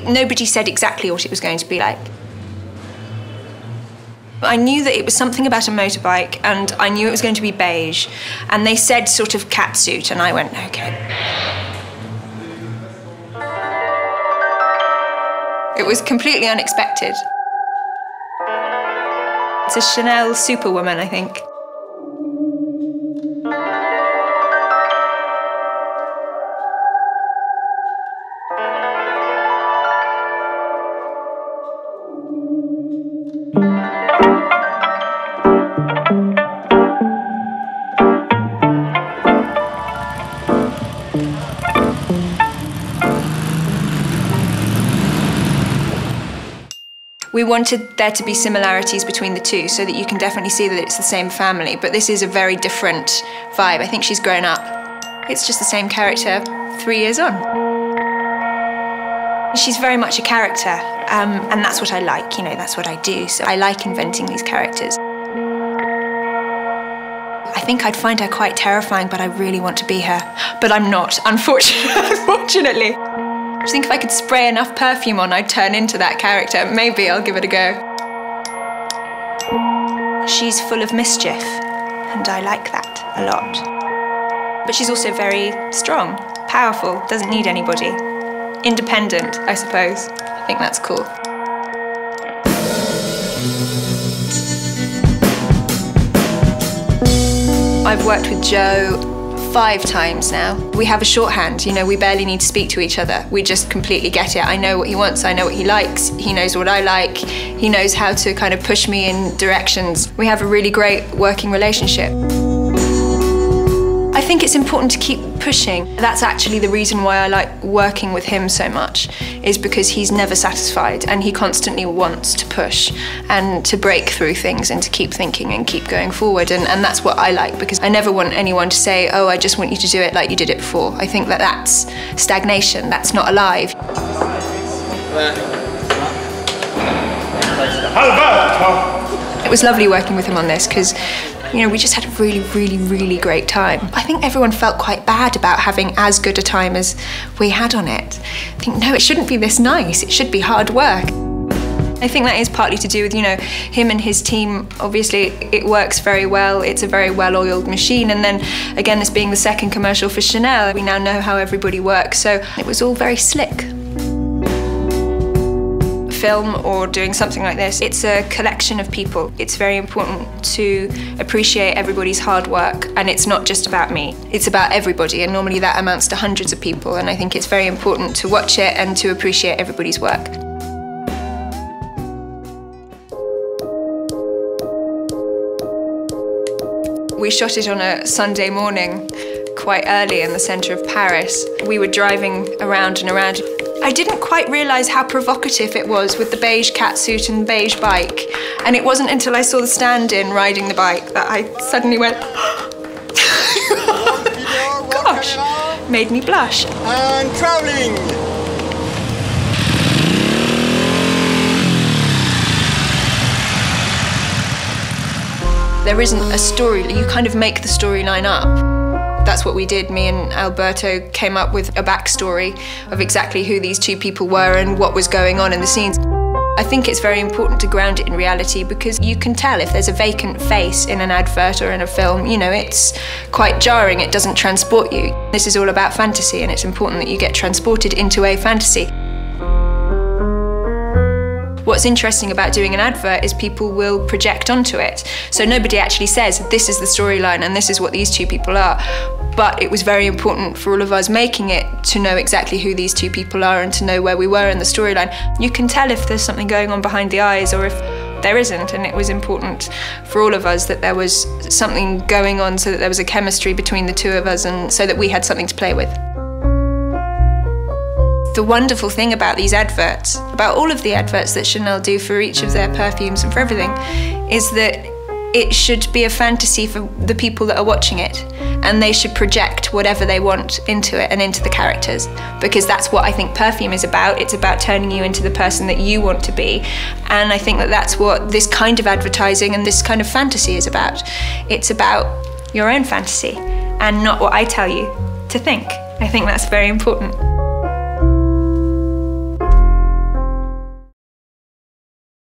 Nobody said exactly what it was going to be like. I knew that it was something about a motorbike, and I knew it was going to be beige, and they said sort of catsuit, and I went, okay. It was completely unexpected. It's a Chanel superwoman, I think. We wanted there to be similarities between the two so that you can definitely see that it's the same family, but this is a very different vibe. I think she's grown up. It's just the same character 3 years on. She's very much a character, and that's what I like, you know, that's what I do. So I like inventing these characters. I think I'd find her quite terrifying, but I really want to be her. But I'm not, unfortunately. I think if I could spray enough perfume on, I'd turn into that character. Maybe I'll give it a go. She's full of mischief, and I like that a lot. But she's also very strong, powerful, doesn't need anybody. Independent, I suppose. I think that's cool. I've worked with Joe 5 times now. We have a shorthand, you know, we barely need to speak to each other. We just completely get it. I know what he wants, I know what he likes, he knows what I like, he knows how to kind of push me in directions. We have a really great working relationship. I think it's important to keep pushing. That's actually the reason why I like working with him so much, is because he's never satisfied and he constantly wants to push and to break through things and to keep thinking and keep going forward. And that's what I like, because I never want anyone to say, oh, I just want you to do it like you did it before. I think that that's stagnation, that's not alive. It was lovely working with him on this, because you know, we just had a really, really, really great time. I think everyone felt quite bad about having as good a time as we had on it. I think, no, it shouldn't be this nice. It should be hard work. I think that is partly to do with, you know, him and his team. Obviously, it works very well. It's a very well-oiled machine. And then, again, this being the second commercial for Chanel, we now know how everybody works. So it was all very slick. Film or doing something like this, it's a collection of people. It's very important to appreciate everybody's hard work, and it's not just about me, it's about everybody, and normally that amounts to hundreds of people, and I think it's very important to watch it and to appreciate everybody's work. We shot it on a Sunday morning, quite early in the centre of Paris. We were driving around and around. I didn't quite realise how provocative it was with the beige catsuit and beige bike. And it wasn't until I saw the stand-in riding the bike that I suddenly went, gosh, made me blush. And travelling. There isn't a story, you kind of make the storyline up. That's what we did. Me and Alberto came up with a backstory of exactly who these two people were and what was going on in the scenes. I think it's very important to ground it in reality, because you can tell if there's a vacant face in an advert or in a film, you know, it's quite jarring, it doesn't transport you. This is all about fantasy, and it's important that you get transported into a fantasy. What's interesting about doing an advert is people will project onto it. So nobody actually says, this is the storyline and this is what these two people are. But it was very important for all of us making it to know exactly who these two people are and to know where we were in the storyline. You can tell if there's something going on behind the eyes or if there isn't, and it was important for all of us that there was something going on, so that there was a chemistry between the two of us and so that we had something to play with. The wonderful thing about these adverts, about all of the adverts that Chanel do for each of their perfumes and for everything, is that it should be a fantasy for the people that are watching it, and they should project whatever they want into it and into the characters, because that's what I think perfume is about. It's about turning you into the person that you want to be, and I think that that's what this kind of advertising and this kind of fantasy is about. It's about your own fantasy and not what I tell you to think. I think that's very important.